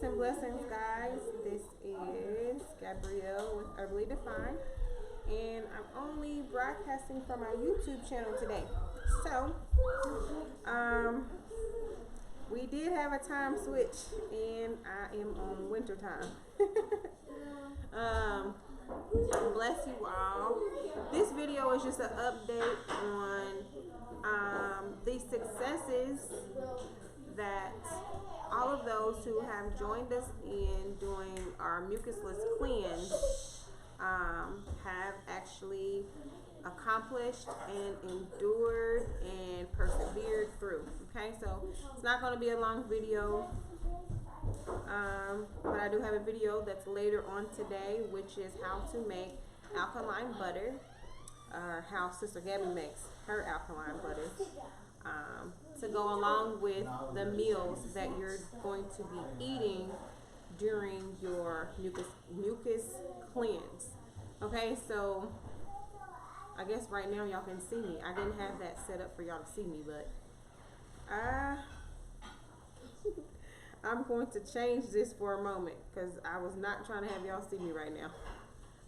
Peace and blessings, guys. This is Gabrielle with Herbally Defined, and I'm only broadcasting from our YouTube channel today. So, we did have a time switch, and I am on winter time. Bless you all. This video is just an update on the successes that all of those who have joined us in doing our mucusless cleanse have actually accomplished and endured and persevered through. Okay, so it's not going to be a long video, but I do have a video that's later on today, which is how to make alkaline butter, or how Sister Gabby makes her alkaline butter, to go along with the meals that you're going to be eating during your mucus cleanse. Okay, so I guess right now y'all can see me. I didn't have that set up for y'all to see me, but I'm going to change this for a moment because I was not trying to have y'all see me right now.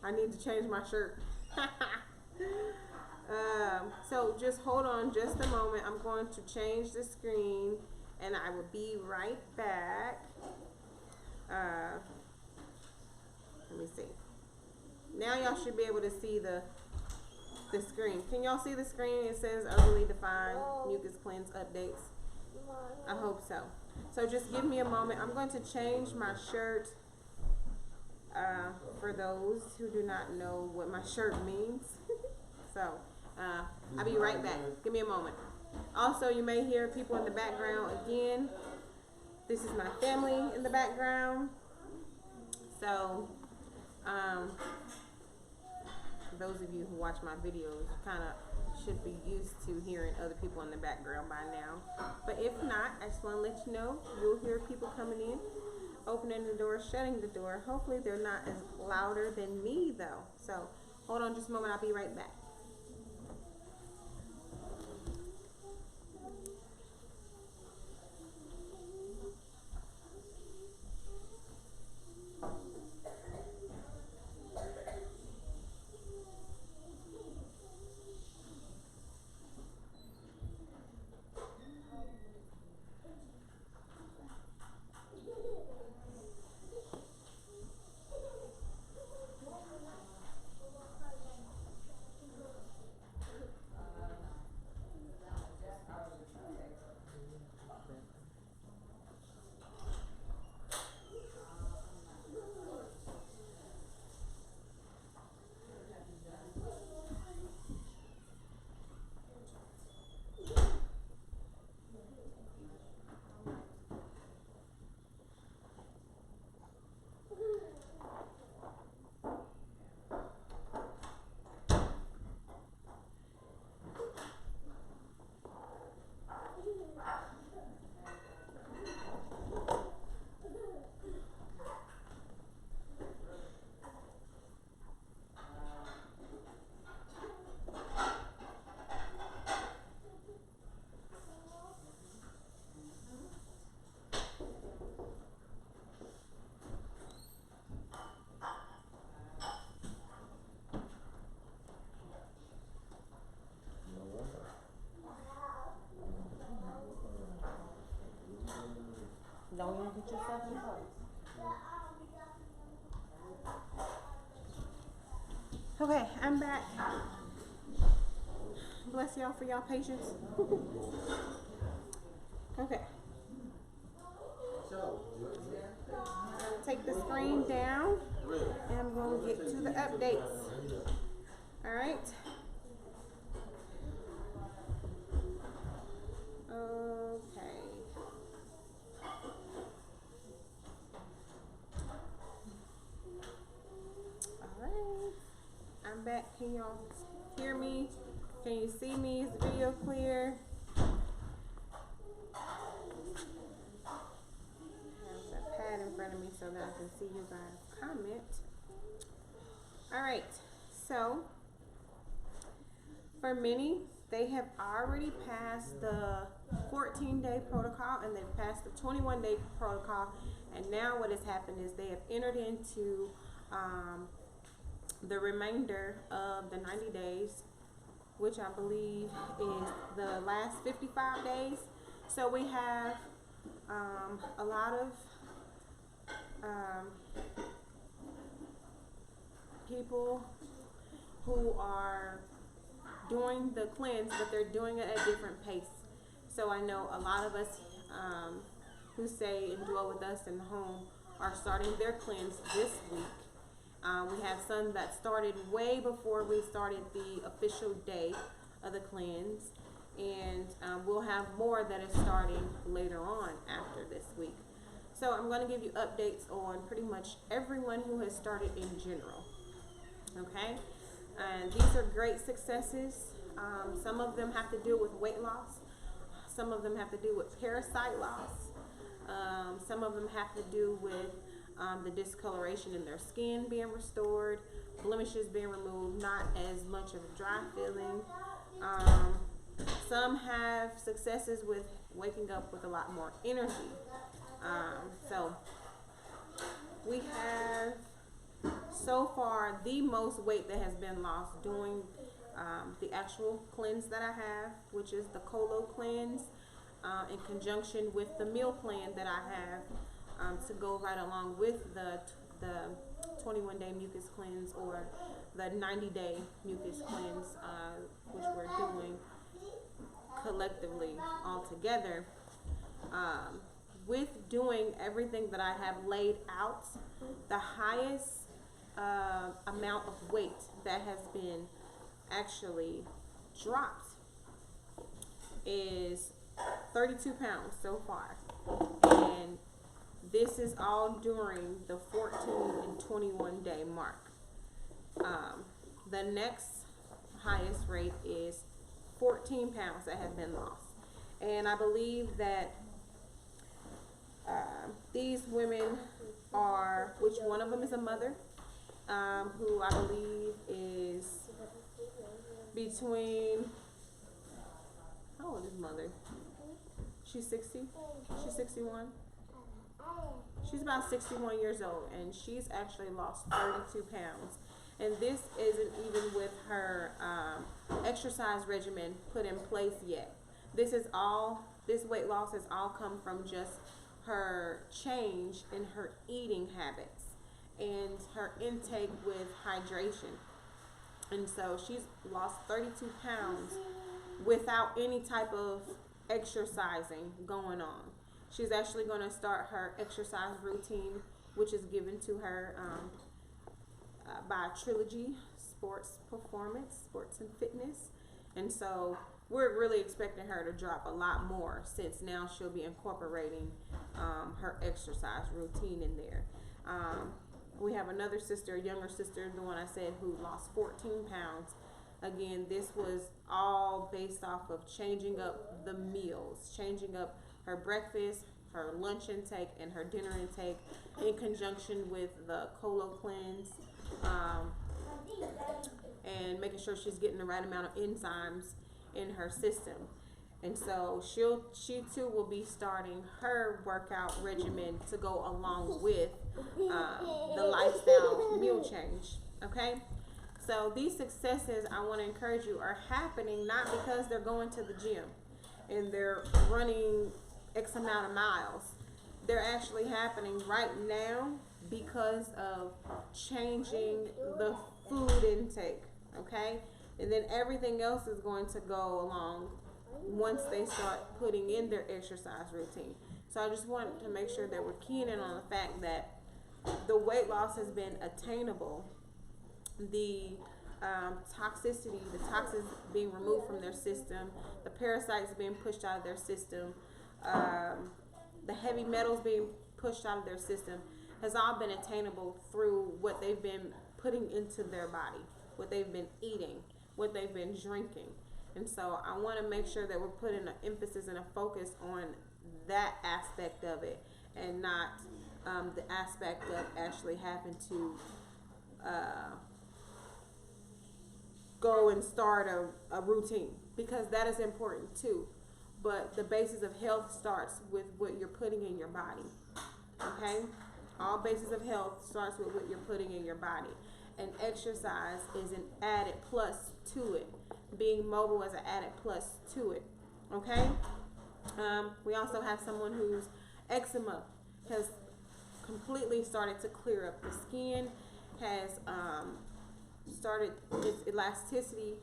I need to change my shirt. So just hold on just a moment. I'm going to change the screen and I will be right back. Let me see. Now y'all should be able to see the screen. Can y'all see the screen? It says Herbally Defined Mucus Cleanse Updates. I hope so. So just give me a moment. I'm going to change my shirt for those who do not know what my shirt means. So I'll be right back. Give me a moment. Also, you may hear people in the background again. This is my family in the background. So those of you who watch my videos kind of should be used to hearing other people in the background by now. But if not, I just want to let you know you'll hear people coming in, opening the door, shutting the door. Hopefully they're not as louder than me though. So hold on just a moment. I'll be right back. Don't even get yourself in place. Okay, I'm back. Bless y'all for y'all patience. Okay. Take the screen down and I'm going to get to the updates. Alright. Okay. Alright. I'm back. Can y'all hear me? Can you see me? Is the video clear? In front of me so that I can see you guys comment. All right, so for many they have already passed the 14-day protocol and they've passed the 21-day protocol. And now what has happened is they have entered into the remainder of the 90 days, which I believe is the last 55 days. So we have a lot of people who are doing the cleanse, but they're doing it at a different pace. So I know a lot of us who say and dwell with us in the home are starting their cleanse this week. We have some that started way before we started the official day of the cleanse, and we'll have more that is starting later on after this week. So I'm going to give you updates on pretty much everyone who has started in general. Okay, and these are great successes. Some of them have to do with weight loss. Some of them have to do with parasite loss. Some of them have to do with the discoloration in their skin being restored, blemishes being removed, not as much of a dry feeling. Some have successes with waking up with a lot more energy. So we have so far the most weight that has been lost doing the actual cleanse that I have, which is the Colo cleanse, in conjunction with the meal plan that I have to go right along with the 21-day mucus cleanse or the 90-day mucus cleanse, which we're doing collectively all together. With doing everything that I have laid out, the highest amount of weight that has been actually dropped is 32 pounds so far, and this is all during the 14 and 21 day mark. The next highest rate is 14 pounds that have been lost, and I believe that these women are, which one of them is a mother, who I believe is between, how old is mother? She's 60? She's 61? She's about 61 years old, and she's actually lost 32 pounds. And this isn't even with her exercise regimen put in place yet. This weight loss has all come from just her change in her eating habits and her intake with hydration. And so she's lost 32 pounds without any type of exercising going on. She's actually going to start her exercise routine, which is given to her by Trilogy Sports Performance, Sports and Fitness. And so we're really expecting her to drop a lot more, since now she'll be incorporating her exercise routine in there. We have another sister, a younger sister, the one I said, who lost 14 pounds. Again, this was all based off of changing up the meals, changing up her breakfast, her lunch intake, and her dinner intake in conjunction with the Colo cleanse, and making sure she's getting the right amount of enzymes in her system. And so she too will be starting her workout regimen to go along with the lifestyle meal change. Okay, so these successes, I want to encourage you, are happening not because they're going to the gym and they're running X amount of miles. They're actually happening right now because of changing the food intake. Okay, and then everything else is going to go along once they start putting in their exercise routine. So I just want to make sure that we're keying in on the fact that the weight loss has been attainable. The toxicity, the toxins being removed from their system, the parasites being pushed out of their system, the heavy metals being pushed out of their system, has all been attainable through what they've been putting into their body, what they've been eating, what they've been drinking. And so I want to make sure that we're putting an emphasis and a focus on that aspect of it, and not the aspect of actually having to go and start a routine, because that is important too. But the basis of health starts with what you're putting in your body. Okay? All basis of health starts with what you're putting in your body. And exercise is an added plus to it. Being mobile is an added plus to it. Okay? We also have someone whose eczema has completely started to clear up. The skin has started its elasticity,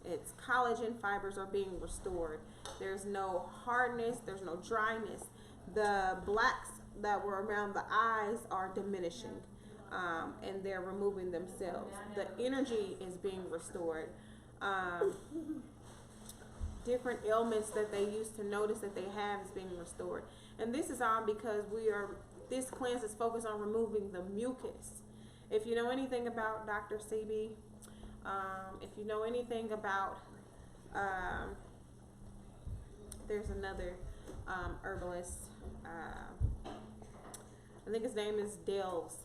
its collagen fibers are being restored. There's no hardness, there's no dryness. The blacks that were around the eyes are diminishing, and they're removing themselves. The energy is being restored. Different ailments that they used to notice that they have is being restored. And this is all because this cleanse is focused on removing the mucus. If you know anything about Dr. CB, if you know anything about, there's another herbalist, I think his name is Delves,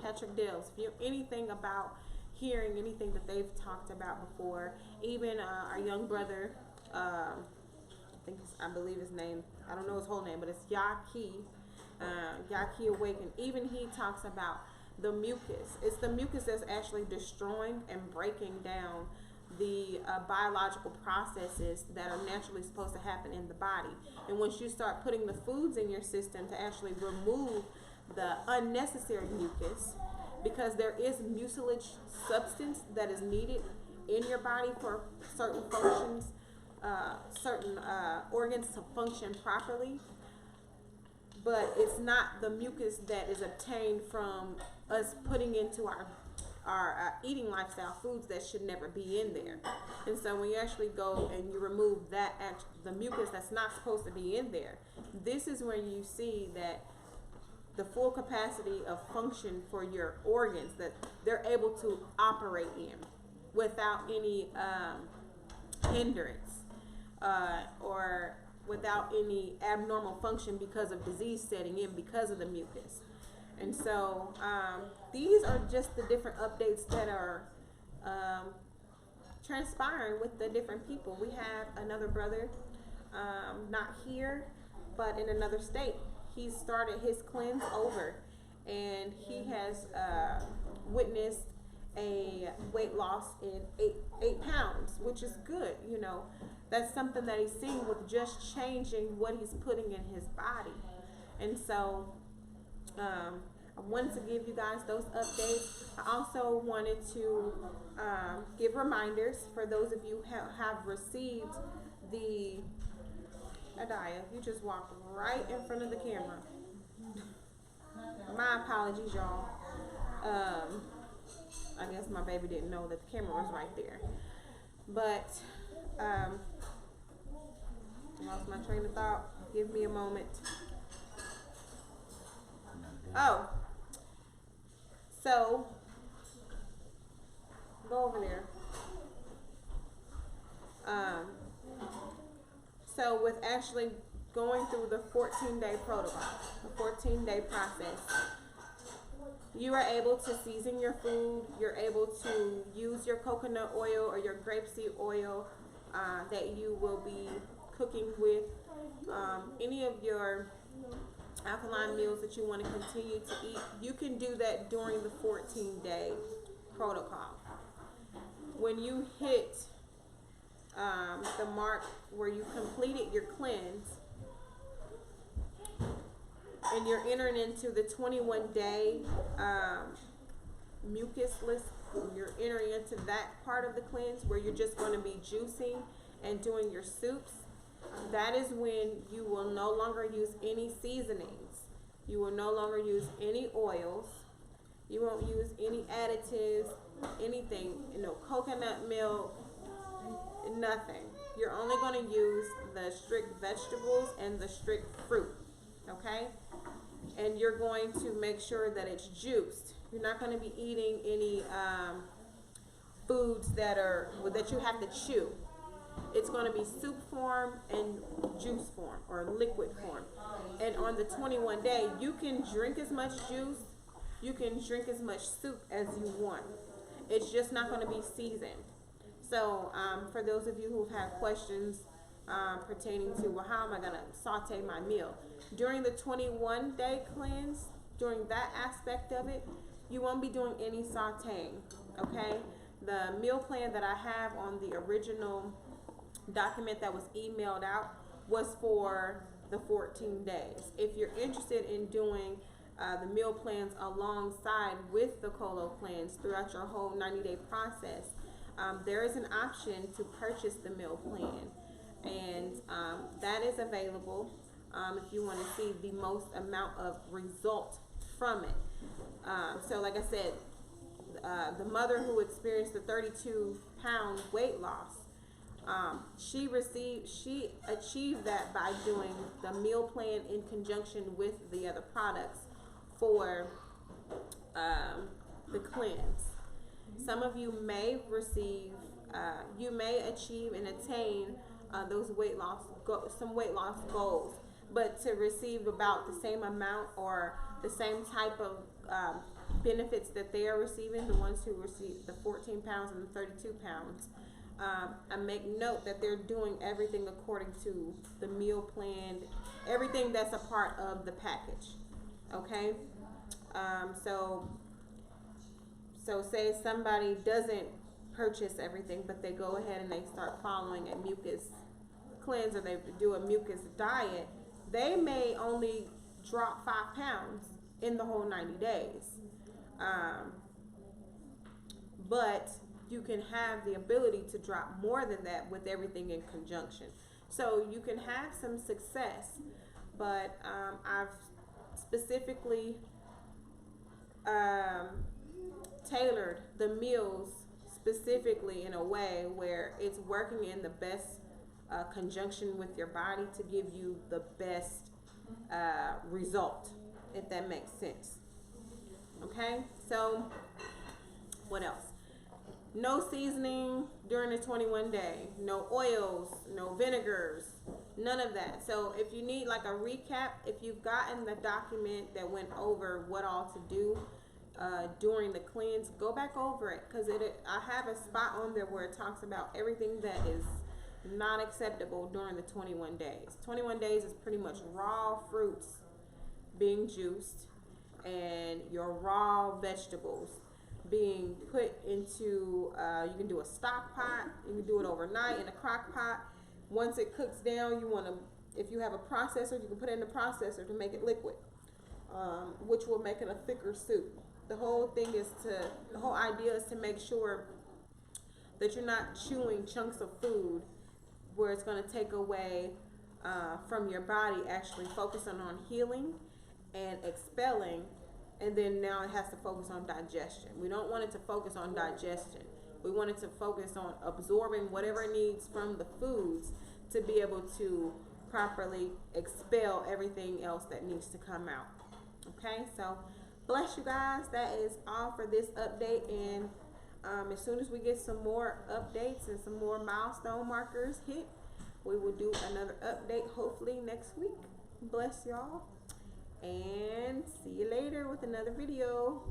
Patrick Delves. If you know anything about hearing anything that they've talked about before, even our young brother, I believe his name, I don't know his whole name, but it's Yaki Awakened. Even he talks about the mucus. It's the mucus that's actually destroying and breaking down the biological processes that are naturally supposed to happen in the body. And once you start putting the foods in your system to actually remove the unnecessary mucus, because there is mucilage substance that is needed in your body for certain functions, certain organs to function properly, but it's not the mucus that is obtained from us putting into our eating lifestyle foods that should never be in there. And so when you actually go and you remove the mucus that's not supposed to be in there, this is when you see that the full capacity of function for your organs that they're able to operate in without any hindrance or without any abnormal function because of disease setting in because of the mucus. And so these are just the different updates that are transpiring with the different people. We have another brother, not here, but in another state. He started his cleanse over, and he has witnessed a weight loss in 8 pounds, which is good. You know, that's something that he's seeing with just changing what he's putting in his body. And so I wanted to give you guys those updates. I also wanted to give reminders for those of you who have received the Adaya. You just walked right in front of the camera. My apologies, y'all. I guess my baby didn't know that the camera was right there. But I lost my train of thought. Give me a moment. Oh, so go over there. So with actually going through the 14-day protocol, the 14-day process, you are able to season your food. You're able to use your coconut oil or your grapeseed oil that you will be cooking with. Any of your alkaline meals that you want to continue to eat, you can do that during the 14-day protocol. When you hit the mark where you completed your cleanse and you're entering into the 21-day mucusless, you're entering into that part of the cleanse where you're just going to be juicing and doing your soups. That is when you will no longer use any seasonings. You will no longer use any oils. You won't use any additives, anything, coconut milk, nothing. You're only going to use the strict vegetables and the strict fruit, okay? And you're going to make sure that it's juiced. You're not going to be eating any foods that you have to chew. It's going to be soup form and juice form or liquid form. And on the 21 day, you can drink as much juice, you can drink as much soup as you want. It's just not going to be seasoned. So for those of you who've had questions pertaining to, well, how am I going to saute my meal? During the 21-day cleanse, during that aspect of it, you won't be doing any sauteing, okay? The meal plan that I have on the original document that was emailed out was for the 14 days. If you're interested in doing the meal plans alongside with the Colo plans throughout your whole 90-day process, there is an option to purchase the meal plan, and that is available if you want to see the most amount of result from it. So like I said, the mother who experienced the 32-pound weight loss, she achieved that by doing the meal plan in conjunction with the other products for the cleanse. Some of you may receive, you may achieve and attain those weight loss goals, but to receive about the same amount or the same type of benefits that they are receiving, the ones who receive the 14 pounds and the 32 pounds, I make note that they're doing everything according to the meal plan, everything that's a part of the package. Okay, so say somebody doesn't purchase everything, but they go ahead and they start following a mucus cleanse, or they do a mucus diet, they may only drop 5 pounds in the whole 90 days. But you can have the ability to drop more than that with everything in conjunction. So you can have some success, but I've specifically tailored the meals specifically in a way where it's working in the best conjunction with your body to give you the best result, if that makes sense. Okay, so what else? No seasoning during the 21 day, no oils, no vinegars, none of that. So if you need like a recap, if you've gotten the document that went over what all to do during the cleanse, go back over it, because I have a spot on there where it talks about everything that is not acceptable during the 21 days. 21 days is pretty much raw fruits being juiced and your raw vegetables being put into, you can do a stock pot, you can do it overnight in a crock pot. Once it cooks down, you want to, if you have a processor, you can put it in the processor to make it liquid, which will make it a thicker soup. The whole idea is to make sure that you're not chewing chunks of food where it's going to take away from your body, actually focusing on healing and expelling, and then now it has to focus on digestion. We don't want it to focus on digestion. We want it to focus on absorbing whatever it needs from the foods to be able to properly expel everything else that needs to come out. Okay, so bless you guys. That is all for this update, and as soon as we get some more updates and some more milestone markers hit, we will do another update hopefully next week. Bless y'all, and see you later with another video.